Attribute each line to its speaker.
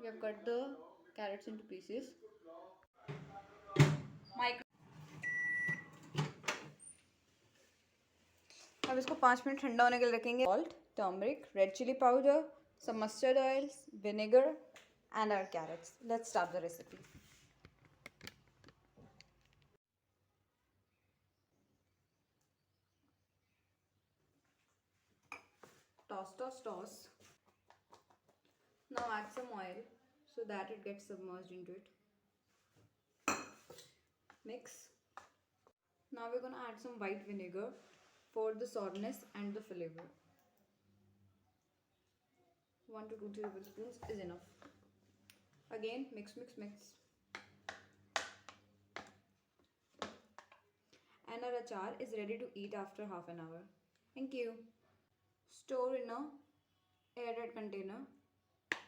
Speaker 1: We have cut the carrots into pieces. अब इसको 5 minute ठंडा होने के लिए रखेंगे. Salt, turmeric, red chili powder, some mustard oils, vinegar, and our carrots. Let's start the recipe. Toss. Now add some oil so that it gets submerged into it. Mix. Now we're gonna add some white vinegar for the sourness and the flavor. 1 to 2 tablespoons is enough. Again, mix. And our achar is ready to eat after half an hour. Thank you. Store in a airtight container